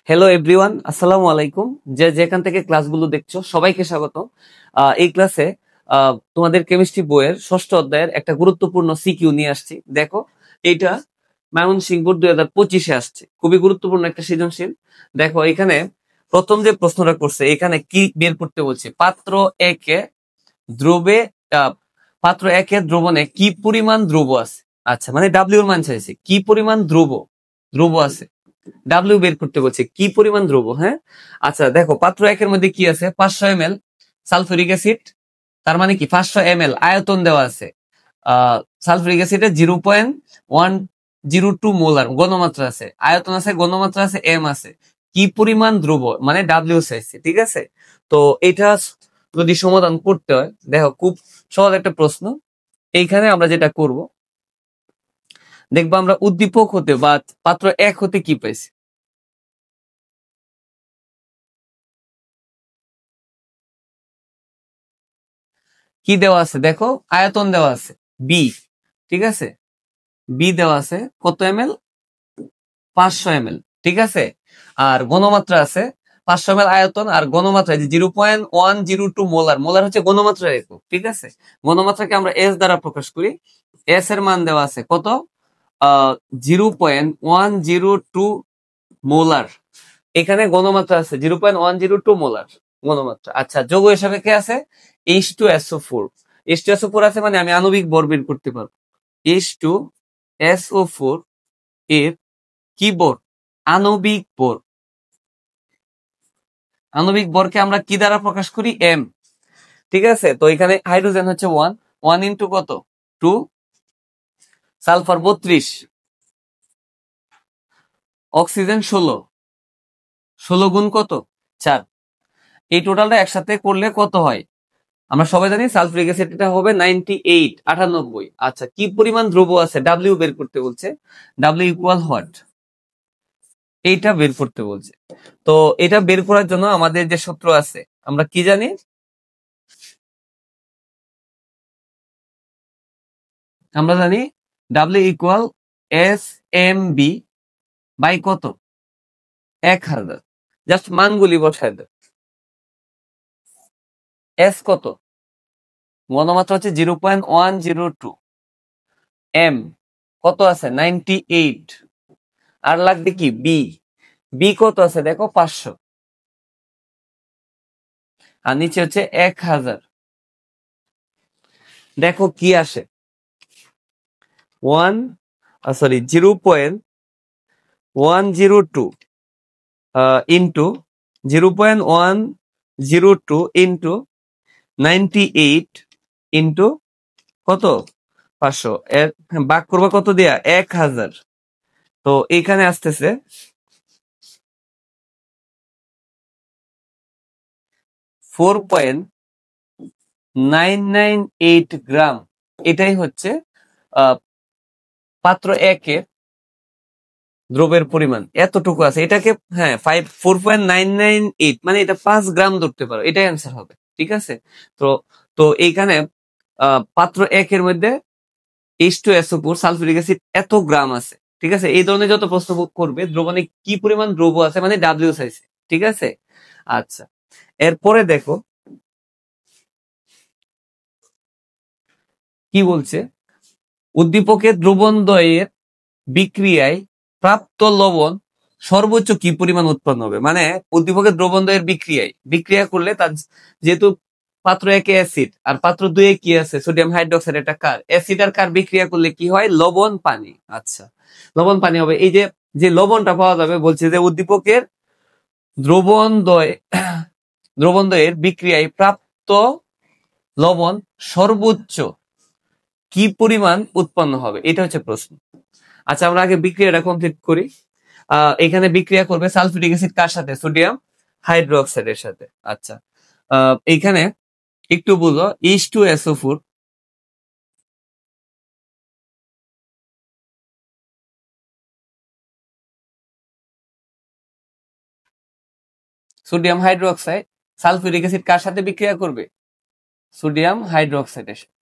Hello everyone, আসসালামু আলাইকুম। যেখান থেকে ক্লাসগুলো দেখছো সবাইকে স্বাগত। এই ক্লাসে তোমাদের কেমিস্ট্রি বইয়ের ষষ্ঠ অধ্যায়ের একটা গুরুত্বপূর্ণ সিকিউ নিয়ে আসছি। দেখো, এইটা ময়মনসিংহ বোর্ড 2025-এ আসছে, খুবই গুরুত্বপূর্ণ একটা সৃজনশীল। দেখো এখানে প্রথম যে প্রশ্নটা করছে, এখানে কি বের করতে বলছে? একে দ্রবে আহ, পাত্র একের দ্রবণে কি পরিমাণ দ্রব আছে। আচ্ছা, মানে ডাব্লিউ এর মান চাইছে, কি পরিমাণ দ্রব দ্রব আছে। ডাব্লিউ বের করতে বলছে কি পরিমাণ দ্রব। হ্যাঁ, আচ্ছা দেখো, পাত্র একের মধ্যে কি আছে? 500 ml সালফিউরিক অ্যাসিড। তার মানে কি 500 ml আয়তন দেওয়া আছে। সালফিউরিক অ্যাসিডের 0.102 মোলার ঘনমাত্রা আছে, আয়তন আছে, ঘনমাত্রা আছে, এম আছে। কি পরিমাণ দ্রব মানে ডাব্লিউ চাইছে, ঠিক আছে? তো এটা যদি সমাধান করতে হয়, দেখো খুব সহজ একটা প্রশ্ন। এইখানে আমরা যেটা করব, দেখবো আমরা উদ্দীপক হতে বা পাত্র এক হতে কি পাইছি। কি দেওয়া আছে? দেখো আয়তন দেওয়া আছে বি, ঠিক আছে? বি দেওয়া আছে কত এমএল? 500 ml, ঠিক আছে? আর ঘনমাত্রা আছে 500 ml আয়তন, আর ঘনমাত্রা 0.102 মোলার। মোলার হচ্ছে ঘনমাত্রার একক, ঠিক আছে? ঘনমাত্রাকে আমরা এস দ্বারা প্রকাশ করি। এস এর মান দেওয়া আছে কত? 0.102 মোলার। এখানে ঘনমাত্রা আছে 0.102 মোলার ঘনমাত্রা। আচ্ছা, যৌগ হিসাবে কে আছে? H2SO4। H2SO4 আছে মানে আমি আণবিক ভর বের করতে পারবো। H2SO4 এর কি ভর? আণবিক ভর। আণবিক ভরকে আমরা কি দ্বারা প্রকাশ করি? এম, ঠিক আছে? তো এখানে হাইড্রোজেন হচ্ছে 1, 1 ইন্টু কত? 2, সালফার 32, অক্সিজেন 16, 16 গুণ কত? 4। এই টোটালটা একসাথে করলে কত হয়? আমরা সবাই জানি সালফিউরিক অ্যাসিড এটা হবে 98, 98। আচ্ছা, কি পরিমাণ দ্রব্য আছে? ডাব্লিউ বের করতে বলছে। W equal what? এইটা বের করতে বলছে। তো এটা বের করার জন্য আমাদের যে সূত্র আছে, আমরা কি জানি? আমরা জানি W equal S M B by কত? 1000। জাস্ট মানগুলি বসায় দেয়। এস কত? ঘনমাত্রা হচ্ছে 0.102। এম কত আছে? 98। আর লাগবে কি? বি। বি কত আছে দেখো? 500। আর নিচে হচ্ছে 1000। দেখো কি আসে? 0.102 ইন্টু 0.102 ইন্টু 98 ইন্টু কত? 500। এর ভাগ করবা কত দিয়া? 1000। তো এখানে আসতেছে 4.998 গ্রাম। এটাই হচ্ছে পাত্র একের দ্রবের পরিমাণ। এতটুকু আছে, এটাকে হ্যাঁ 4.998 মানে এটা 5 গ্রাম ধরতে পারো, এটাই অ্যান্সার হবে, ঠিক আছে? তো তো এইখানে পাত্র একের মধ্যে H2SO4 সালফিউরিক অ্যাসিড এত গ্রাম আছে, ঠিক আছে? এই ধরনের যত প্রশ্ন করবে, দ্রবণে কি পরিমাণ দ্রব্য আছে মানে ডাব্লিউ চাইছে, ঠিক আছে? আচ্ছা, এরপরে দেখো কি বলছে। উদ্দীপকের দ্রবণদ্বয়ের বিক্রিয়ায় প্রাপ্ত লবণ সর্বোচ্চ কি পরিমাণ উৎপন্ন হবে? মানে উদ্দীপকের দ্রবণদ্বয়ের বিক্রিয়া করলে তার, যেহেতু পাত্র একে অ্যাসিড আর পাত্র দুয়ে কি আছে? Sodium hydroxide. এটা কার? অ্যাসিড আর কার বিক্রিয়া করলে কি হয়? লবণ পানি। আচ্ছা, লবণ পানি হবে। এই যে যে লবণটা পাওয়া যাবে, বলছে যে উদ্দীপকের দ্রবণদ্বয় দ্রবণদ্বয়ের বিক্রিয়ায় প্রাপ্ত লবণ সর্বোচ্চ কি পরিমাণ উৎপন্ন হবে, এটা হচ্ছে প্রশ্ন। আচ্ছা, আমরা আগে বিক্রিয়াটা কমপ্লিট করি। এখানে বিক্রিয়া করবে সালফিউরিক অ্যাসিড কার সাথে? সোডিয়াম হাইড্রোক্সাইডের সাথে। আচ্ছা, এইখানে একটু বুঝো। H2SO4 sodium hydroxide, sulphuric acid কার সাথে বিক্রিয়া করবে? সোডিয়াম হাইড্রোক্সাইডের সাথে,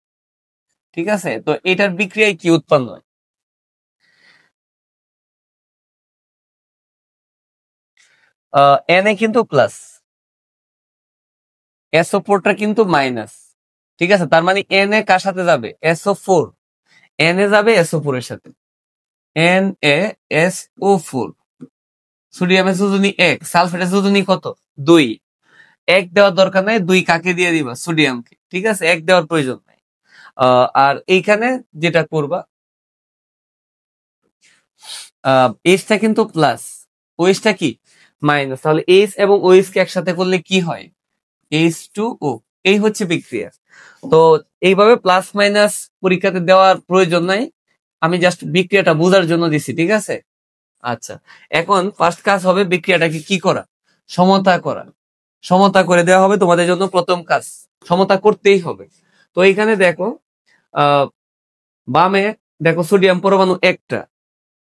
ঠিক আছে? তো এটার বিক্রিয়ায় কি উৎপন্ন হয়? এন এ কিন্তু প্লাস, SO4টা কিন্তু মাইনাস। ঠিক আছে, তার মানে এন এ কার সাথে যাবে? SO4। এন এ যাবে SO4 এর সাথে, NaSO4। সোডিয়ামের যোজনী 1, সালফেটের যোজনী কত? 2। 1 দেওয়ার দরকার নাই, 2 কাকে দিয়ে দিবা? সোডিয়ামকে। ঠিক আছে, 1 দেওয়ার প্রয়োজন নাই। আর এইখানে যেটা করবা, এইচটা কিন্তু প্লাস, ওএইচটা কি মাইনাস, তাহলে এইচ এবং ওএইচ কে একসাথে করলে কি হয়? H2O। এই হচ্ছে বিক্রিয়া। তো এইভাবে প্লাস মাইনাস পরীক্ষাতে দেওয়ার প্রয়োজন নাই, আমি জাস্ট বিক্রিয়াটা বোঝার জন্য দিছি। ঠিক আছে, আচ্ছা। এখন ফার্স্ট কাজ হবে বিক্রিয়াটাকে কি করা? সমতা করা। সমতা করে দেওয়া হবে তোমাদের জন্য প্রথম কাজ, সমতা করতেই হবে। তো এইখানে দেখো, বামে দেখো সোডিয়াম পরমাণু একটা,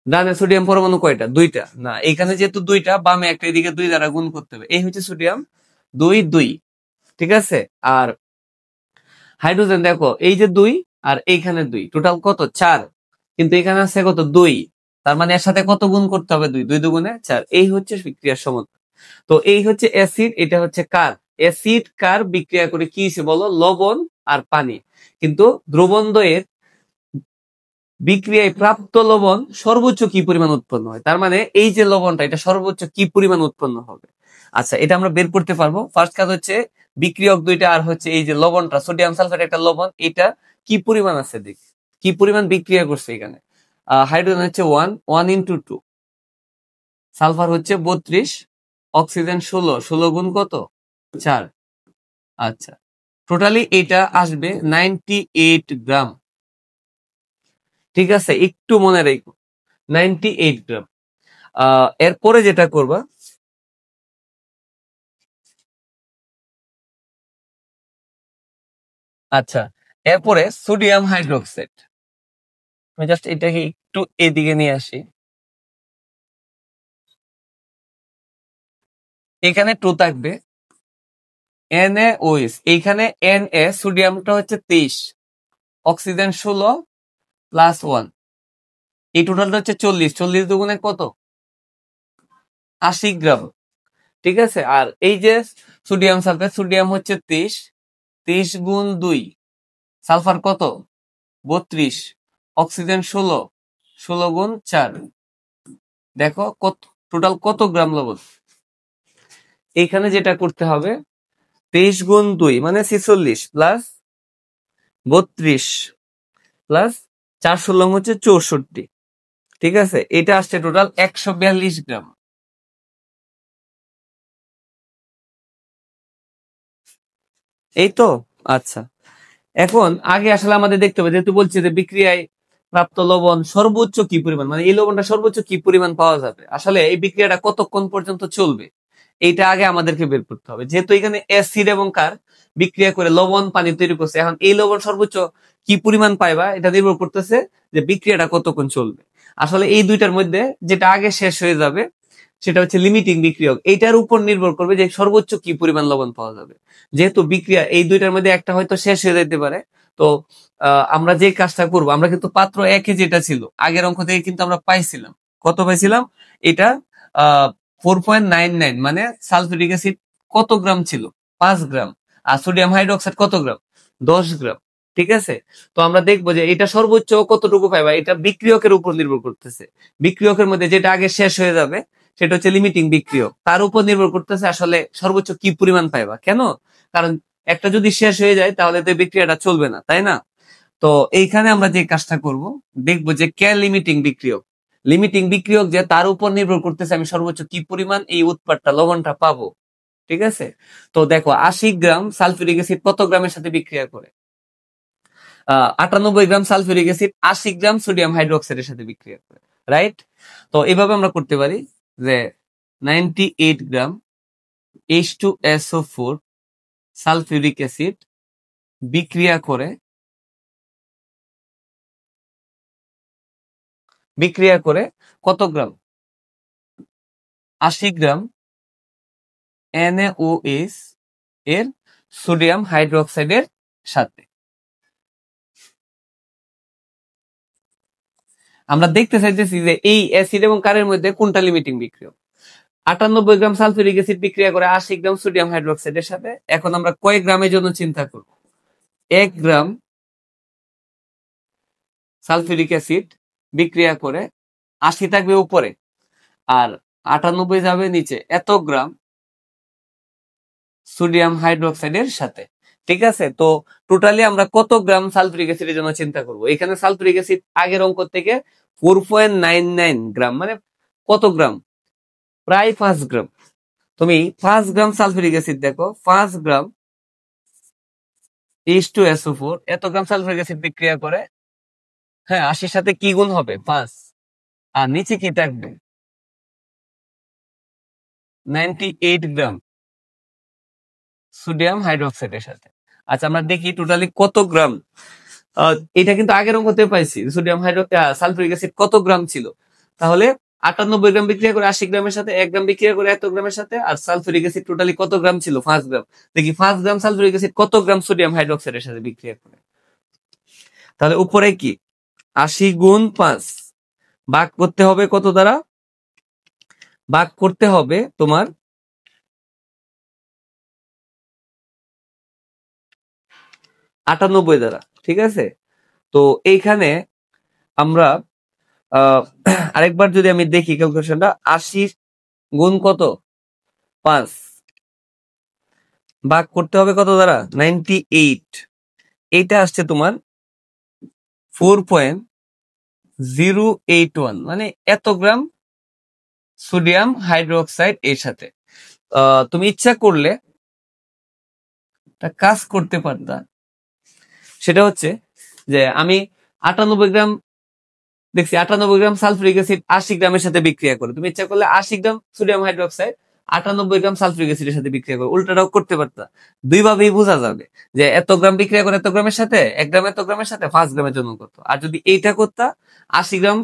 ডানে সোডিয়াম পরমাণু কয়টা? 2টা। না, এখানে যেহেতু 2টা, বামে একটা, এদিকে 2 দ্বারা গুণ করতে হবে। এই হচ্ছে সোডিয়াম 2 2। ঠিক আছে, আর হাইড্রোজেন দেখো, এই যে 2 আর এইখানে 2, টোটাল কত? 4। কিন্তু এখানে আছে কত? 2। তার মানে এর সাথে কত গুণ করতে হবে? 2। 2 দুগুণে 4। এই হচ্ছে বিক্রিয়ার সমতা। তো এই হচ্ছে অ্যাসিড, এটা হচ্ছে কার? অ্যাসিড কার বিক্রিয়া করে কি হয়েছে বলো? লবণ আর পানি। কিন্তু দ্রবণদ্বয়ের বিক্রিয়ায় প্রাপ্ত লবণ সর্বোচ্চ কি পরিমাণ উৎপন্ন হয়? তার মানে এই যে লবণটা, এটা সর্বোচ্চ কি পরিমাণ উৎপন্ন হবে? আচ্ছা, এটা আমরা বের করতে পারবো। ফার্স্ট কাজ হচ্ছে বিক্রিয়ক দুইটা, আর হচ্ছে এই যে লবণটা, সোডিয়াম সালফেট একটা লবণ, এটা কি পরিমাণ আছে দেখ, কি পরিমাণ বিক্রিয়া করছে এখানে। হাইড্রোজেন হচ্ছে 1, 1 ইন্টু 2, সালফার হচ্ছে 32, অক্সিজেন 16, 16 গুণ কত? 4। আচ্ছা, টোটালি এটা আসবে 98 গ্রাম। ঠিক আছে, একটু মনে রেখো, 98 গ্রাম। এরপরে যেটা করবা, আচ্ছা, এরপরে সোডিয়াম হাইড্রোক্সাইড। আমি জাস্ট এটাকে একটু এদিকে নিয়ে আসি। এখানে 2 থাকবে, NaOH, এইখানে Na, সোডিয়ামটা হচ্ছে 23, অক্সিজেন 16 প্লাস 1, এই টোটালটা হচ্ছে 40। 40 দুগুণে কত? 80 গ্রাম। ঠিক আছে, আর এই যে সোডিয়াম সালফেট, সোডিয়াম হচ্ছে 23, 23 গুণ 2, সালফার কত? 32, অক্সিজেন 16, 16 গুণ 4। দেখো কত, টোটাল কত গ্রাম লবণ। এইখানে যেটা করতে হবে, 23 গুণ 2 মানে 46, প্লাস 32 প্লাস 4 16 হচ্ছে 64। ঠিক আছে, এটা আসছে টোটাল 142 গ্রাম। এই তো, আচ্ছা। এখন আগে আসলে আমাদের দেখতে হবে, যেহেতু বলছি যে বিক্রিয়ায় প্রাপ্ত লবণ সর্বোচ্চ কি পরিমাণ, মানে এই লবণটা সর্বোচ্চ কি পরিমাণ পাওয়া যাবে, আসলে এই বিক্রিয়াটা কতক্ষণ পর্যন্ত চলবে, এইটা আগে আমাদেরকে বের করতে হবে। যেহেতু এখানে অ্যাসিড এবং কার বিক্রিয়া করে লবণ পানি তৈরি করছে, এখন এই লবণ সর্বোচ্চ কি পরিমাণ পাইবা, এটা নির্ভর করতেছে যে বিক্রিয়াটা কতক্ষণ চলবে। আসলে এই দুইটার মধ্যে যেটা আগে শেষ হয়ে যাবে সেটা হচ্ছে লিমিটিং বিক্রিয়ক, এইটার উপর নির্ভর করবে যে সর্বোচ্চ কি পরিমাণ লবণ পাওয়া যাবে। যেহেতু বিক্রিয়া এই দুইটার মধ্যে একটা হয়তো শেষ হয়ে যেতে পারে, তো আমরা যে কাজটা করবো, আমরা কিন্তু পাত্র একে যেটা ছিল আগের অঙ্ক থেকে কিন্তু আমরা পাইছিলাম, কত পাইছিলাম? এটা 4.99, মানে সালফিউরিক অ্যাসিড কত গ্রাম ছিল? 5 গ্রাম। আর সোডিয়াম হাইড্রোক্সাইড কত গ্রাম? 10 গ্রাম। ঠিক আছে, তো আমরা দেখবো যে এটা সর্বোচ্চ কতটুকু পাইবা, এটা বিক্রিয়কের উপর নির্ভর করতেছে। বিক্রিয়কের মধ্যে যেটা আগে শেষ হয়ে যাবে সেটা হচ্ছে লিমিটিং বিক্রিয়ক, তার উপর নির্ভর করতেছে আসলে সর্বোচ্চ কি পরিমাণ পাইবা। কেন? কারণ একটা যদি শেষ হয়ে যায় তাহলে তো বিক্রিয়াটা চলবে না, তাই না? তো এইখানে আমরা যে কাজটা করব, দেখবো যে কে লিমিটিং বিক্রিয়ক। লিমিটিং বিক্রিয়ক যে, তার উপর নির্ভর করতেছে আমি সর্বোচ্চ কি পরিমাণ এই উৎপাদটা লবণটা পাবো। ঠিক আছে, তো দেখো 80 গ্রাম সালফিউরিক অ্যাসিড কত গ্রামের সাথে বিক্রিয়া করে? 98 gram sulphuric acid 80 gram sodium হাইড্রোক্সাইডের সাথে বিক্রিয়া করে, রাইট? তো এইভাবে আমরা করতে পারি যে 98 গ্রাম H2SO4 সালফিউরিক অ্যাসিড বিক্রিয়া করে কত গ্রাম? 80 গ্রাম NaOH এর সোডিয়াম হাইড্রোক্সাইডের সাথে। আমরা দেখতে চাইতেছি যে এই অ্যাসিড এবং কারের মধ্যে কোনটা লিমিটিং বিক্রিয়ক। 98 গ্রাম সালফিউরিক অ্যাসিড বিক্রিয়া করে 80 গ্রাম সোডিয়াম হাইড্রোক্সাইডের সাথে। এখন আমরা কয় গ্রামের জন্য চিন্তা করব? 1 গ্রাম সালফিউরিক অ্যাসিড বিক্রিয়া করে 80 থাকবে উপরে আর 98 যাবে নিচে, এত গ্রাম সোডিয়াম হাইড্রোক্সাইডের সাথে। ঠিক আছে, তো টোটালি আমরা কত গ্রাম সালফিউরিক অ্যাসিডের জন্য চিন্তা করব? এখানে সালফিউরিক অ্যাসিড আগের অঙ্ক থেকে 4.99 গ্রাম, মানে কত গ্রাম? প্রায় 5 গ্রাম। তুমি 5 গ্রাম সালফিউরিক অ্যাসিড দেখো, 5 গ্রাম H2SO4 এত গ্রাম সালফিউরিক অ্যাসিড বিক্রিয়া করে, হ্যাঁ 80 সাথে কি গুণ হবে? 5, আর নিচে কি থাকবে? 98 গ্রাম সোডিয়াম হাইড্রোক্সাইডের সাথে। আচ্ছা আমরা দেখি টোটালি কত গ্রাম। এটা কিন্তু আগের অঙ্কতে পাইছি সোডিয়াম সালফিউরিক অ্যাসিড কত গ্রাম ছিল। তাহলে 98 গ্রাম বিক্রিয়া করে 80 গ্রামের সাথে, 1 গ্রাম বিক্রিয়া করে এত গ্রামের সাথে, আর সালফিউরিক অ্যাসিড টোটালি কত গ্রাম ছিল? 5 গ্রাম। দেখি 5 গ্রাম সালফিউরিক অ্যাসিড কত গ্রাম সোডিয়াম হাইড্রোক্সাইডের সাথে বিক্রিয়া করে। তাহলে উপরে কি 80 গুণ 5 ভাগ করতে হবে কত দ্বারা? ভাগ করতে হবে তোমার 98 দ্বারা। ঠিক আছে, তো এইখানে আমরা আরেকবার যদি আমি দেখি ক্যালকুলেশনটা, 80 গুণ কত? 5 ভাগ করতে হবে কত দ্বারা? 98। এইটা আসছে তোমার 4.081, মানে এত গ্রাম সোডিয়াম হাইড্রোক্সাইড এর সাথে। তুমি ইচ্ছা করলে একটা কাজ করতে পারতা, সেটা হচ্ছে যে আমি 98 গ্রাম দেখছি, 98 গ্রাম সালফিউরিক অ্যাসিড 80 গ্রামের সাথে বিক্রিয়া করে, তুমি ইচ্ছা করলে 80 gram sodium hydroxide 98 gram sulphuric অ্যাসিডের সাথে বিক্রিয়া করে, উল্টাটাও করতে পারতা। দুই ভাবেই বোঝা যাবে যে এত গ্রাম বিক্রিয়া করে এত গ্রামের সাথে, 1 গ্রাম এত গ্রামের সাথে 5 গ্রামের জন্য করতো। আর যদি এইটা করতা 80 গ্রাম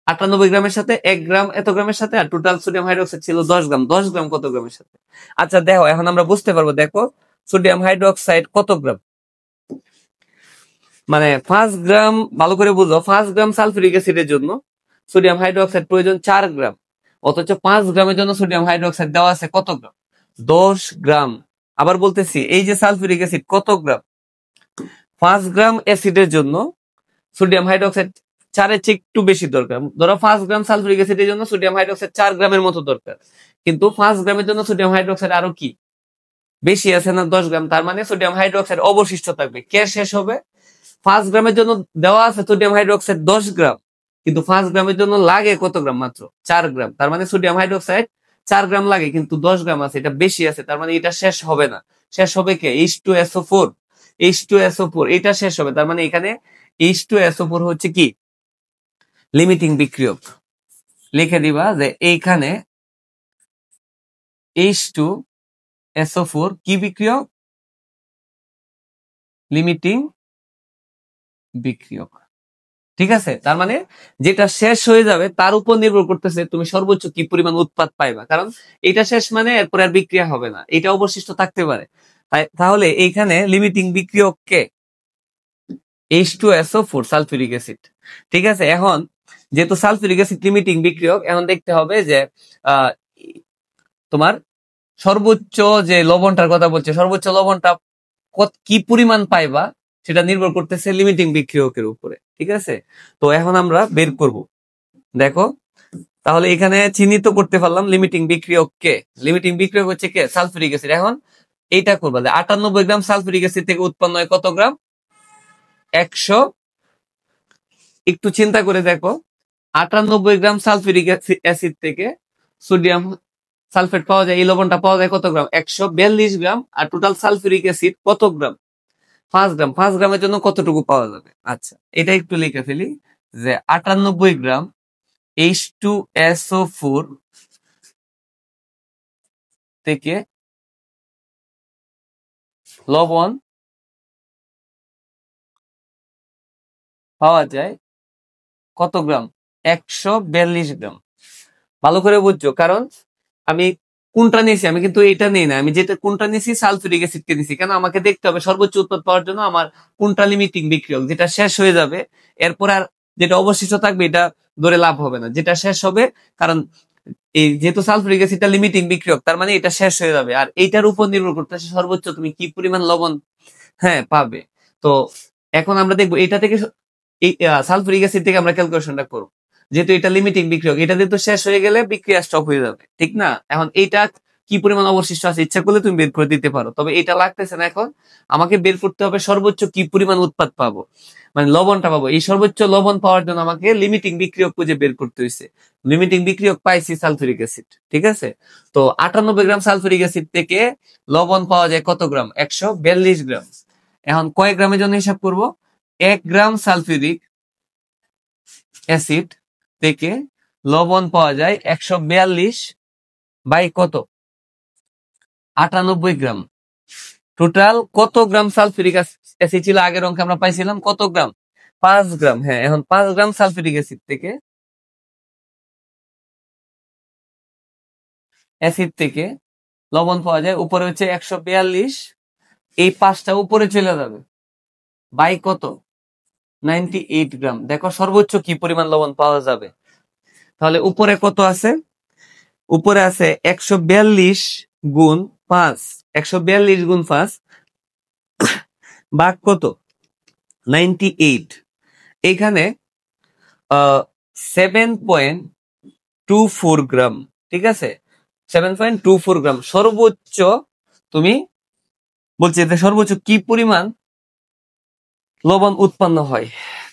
98 গ্রামের সাথে 1 গ্রাম এত গ্রামের সাথে, আর টোটাল সোডিয়াম হাইড্রোক্সাইড ছিল 10 গ্রাম, 10 গ্রাম কত গ্রামের সাথে? আচ্ছা দেখো, এখন আমরা বুঝতে পারবো। দেখো সোডিয়াম হাইড্রোক্সাইড কত গ্রাম, মানে 5 গ্রাম, ভালো করে বুঝো, 5 গ্রাম সালফিউরিক অ্যাসিডের জন্য সোডিয়াম হাইড্রোক্সাইড প্রয়োজন 4 গ্রাম, অথচ 5 গ্রামের জন্য সোডিয়াম হাইড্রোক্সাইড দেওয়া আছে কত গ্রাম? 10 গ্রাম। আবার বলতেছি, এই যে সালফিউরিক অ্যাসিড কত গ্রাম? 5 গ্রাম অ্যাসিডের জন্য সোডিয়াম হাইড্রোক্সাইড 4 এর চেয়ে একটু বেশি দরকার। ধরো 5 গ্রাম সালফিউরিক অ্যাসিডের জন্য সোডিয়াম হাইড্রোক্সাইড 4 গ্রামের মতো দরকার, কিন্তু 5 গ্রামের জন্য সোডিয়াম হাইড্রোক্সাইড আরো কি বেশি আছে না, 10 গ্রাম। তার মানে সোডিয়াম হাইড্রোক্সাইড অবশিষ্ট থাকবে। কে শেষ হবে? 5 গ্রামের জন্য দেওয়া আছে সোডিয়াম হাইড্রোক্সাইড 10 গ্রাম, কিন্তু 5 গ্রামের জন্য লাগে কত গ্রাম? মাত্র 4 গ্রাম। তার মানে সোডিয়াম হাইড্রোক্সাইড 4 গ্রাম লাগে, কিন্তু 10 গ্রাম আছে, এটা বেশি আছে। তার মানে এটা শেষ হবে না। শেষ হবে কে? H2SO4। H2SO4 এটা শেষ হবে। তার মানে এখানে H2SO4 হচ্ছে কি? লিমিটিং বিক্রিয়ক। লিখে দিবা যে এইখানে H2SO4 কি বিক্রিয়ক? লিমিটিং বিক্রিয়ক। ঠিক আছে, তার মানে যেটা শেষ হয়ে যাবে তার উপর নির্ভর করতেছে তুমি সর্বোচ্চ কি পরিমাণ উৎপাদ পাইবা। কারণ এটা শেষ মানে এরপর আর বিক্রিয়া হবে না, এটা অবশিষ্ট থাকতে পারে। তাহলে এইখানে লিমিটিং বিক্রিয়ক কে? H2SO4 sulphuric acid. ঠিক আছে, এখন যেহেতু সালফিউরিক অ্যাসিড লিমিটিং বিক্রিয়ক, এখন দেখতে হবে যে তোমার সর্বোচ্চ যে লবণটার কথা বলছে, সর্বোচ্চ লবণটা কি পরিমাণ পাইবা সেটা নির্ভর করতেছে লিমিটিং বিক্রিয়কের উপরে। ঠিক আছে, তো এখন আমরা বের করব। দেখো তাহলে এখানে চিহ্নিত করতে পারলাম লিমিটিং বিক্রিয়ক কে। লিমিটিং বিক্রিয়ক হচ্ছে কে? Sulphuric acid. এখন এইটা করবা যে 98 গ্রাম সালফিউরিক অ্যাসিড থেকে উৎপন্ন হয় কত গ্রাম? 100। একটু চিন্তা করে দেখো, 98 গ্রাম সালফিউরিক অ্যাসিড থেকে সোডিয়াম সালফেট পাওয়া যায়, এই লবণটা পাওয়া যায় কত গ্রাম? 142 গ্রাম। আর টোটাল সালফিউরিক অ্যাসিড কত গ্রাম? 5 গ্রাম। 5 গ্রামের জন্য কতটুকু পাওয়া যাবে? আচ্ছা এটা একটু লিখে ফেলি যে 98 গ্রাম H2SO4 থেকে লবণ পাওয়া যায় কত গ্রাম? 142 গ্রাম। ভালো করে বুঝছো, কারণ আমি কোনটা নিয়েছি, আমি কিন্তু এটা নেই না, আমি যেটা কোনটা নিয়েছি সালফিউরিক অ্যাসিডকে নিয়েছি। কেন? আমাকে দেখতে হবে সর্বোচ্চ উৎপাদ পাওয়ার জন্য আমার কোনটা লিমিটিং বিক্রিয়ক, যেটা শেষ হয়ে যাবে এরপর আর যেটা অবশিষ্ট থাকবে এটা ধরে লাভ হবে না, যেটা শেষ হবে। কারণ এই যেহেতু সালফিউরিক অ্যাসিডটা লিমিটিং বিক্রিয়ক, তার মানে এটা শেষ হয়ে যাবে। আর এইটার উপর নির্ভর করতেছে সর্বোচ্চ তুমি কি পরিমাণ লবণ পাবে। তো এখন আমরা দেখবো এটা থেকে এই সালফিউরিক অ্যাসিড থেকে আমরা ক্যালকুলেশনটা করবো। যেহেতু এটা লিমিটিং বিক্রিয়ক, এটা যেহেতু শেষ হয়ে গেলে বিক্রিয়া স্টপ হয়ে যাবে, ঠিক না? এখন এইটা কি পরিমাণ অবশিষ্ট আছে ইচ্ছা করলে তুমি বের করে দিতে পারো, তবে এটা লাগতেছে না। এখন আমাকে বের করতে হবে সর্বোচ্চ কি পরিমাণ উৎপাদ পাবো, মানে লবণটা পাবো। এই সর্বোচ্চ লবণ পাওয়ার জন্য আমাকে লিমিটিং বিক্রিয়ক খুঁজে বের করতে হয়েছে। লিমিটিং বিক্রিয়ক পাইছি সালফিউরিক অ্যাসিড, ঠিক আছে? তো 98 গ্রাম সালফিউরিক অ্যাসিড থেকে লবণ পাওয়া যায় কত গ্রাম? 142 গ্রাম। এখন কয়েক গ্রামের জন্য হিসাব করব। 1 গ্রাম সালফিউরিক অ্যাসিড থেকে লবণ পাওয়া যায় 142 বাই কত? 98 গ্রাম। টোটাল কত গ্রাম সালফিউরিক অ্যাসিড ছিল আগের অঙ্কে আমরা পাইছিলাম? কত গ্রাম? 5 গ্রাম। হ্যাঁ, এখন 5 গ্রাম সালফিউরিক অ্যাসিড থেকে লবণ পাওয়া যায়, উপরে হচ্ছে 142, এই 5টা উপরে চলে যাবে বাই কত? 98 গ্রাম। দেখো সর্বোচ্চ কি পরিমাণ লবণ পাওয়া যাবে। তাহলে উপরে কত আছে? উপরে আছে 142 গুণ 5, 142 গুণ 5 ভাগ কত? 98। এখানে 7.24 গ্রাম, ঠিক আছে? 7.24 গ্রাম সর্বোচ্চ। তুমি বলছি যে সর্বোচ্চ কি পরিমাণ লবণ উৎপন্ন হয়।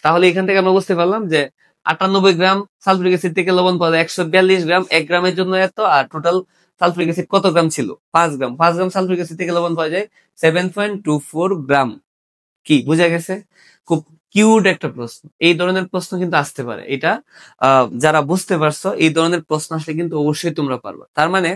তাহলে এখান থেকে আমরা বুঝতে পারলাম যে 98 গ্রাম সালফিউরিক অ্যাসিড থেকে লবণ পাওয়া যায় 142 গ্রাম, 1 গ্রামের জন্য এত। আর টোটাল সালফিউরিক অ্যাসিড কত গ্রাম ছিল? 5 গ্রাম। 5 গ্রাম সালফিউরিক অ্যাসিড থেকে লবণ পাওয়া যায় 7.24 গ্রাম। কি বোঝা গেছে? খুব কিউট একটা প্রশ্ন। এই ধরনের প্রশ্ন কিন্তু আসতে পারে। এটা যারা বুঝতে পারছো, এই ধরনের প্রশ্ন আসলে কিন্তু অবশ্যই তোমরা পারবা। তার মানে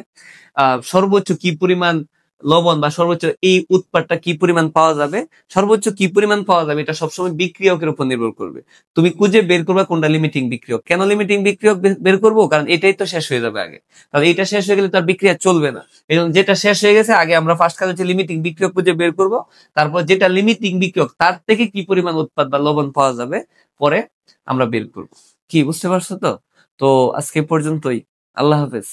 সর্বোচ্চ কি পরিমাণ লবণ বা সর্বোচ্চ এই উৎপাদটা কি পরিমাণ পাওয়া যাবে, সর্বোচ্চ কি পরিমাণ পাওয়া যাবে, এটা সবসময় বিক্রিয়কের উপর নির্ভর করবে। তুমি খুঁজে বের করবা কোনটা লিমিটিং বিক্রিয়ক। কেন লিমিটিং বিক্রিয়ক বের করবো? কারণ এটাই তো শেষ হয়ে যাবে আগে। তাহলে এটা শেষ হয়ে গেলে তার বিক্রিয়া চলবে না। এই জন্য যেটা শেষ হয়ে গেছে আগে আমরা ফার্স্ট কাজ হচ্ছে লিমিটিং বিক্রিয়ক খুঁজে বের করব। তারপর যেটা লিমিটিং বিক্রিয়ক তার থেকে কি পরিমাণ উৎপাদ বা লবণ পাওয়া যাবে পরে আমরা বের করব। কি বুঝতে পারছো তো? তো আজকে পর্যন্তই। আল্লাহ হাফেজ।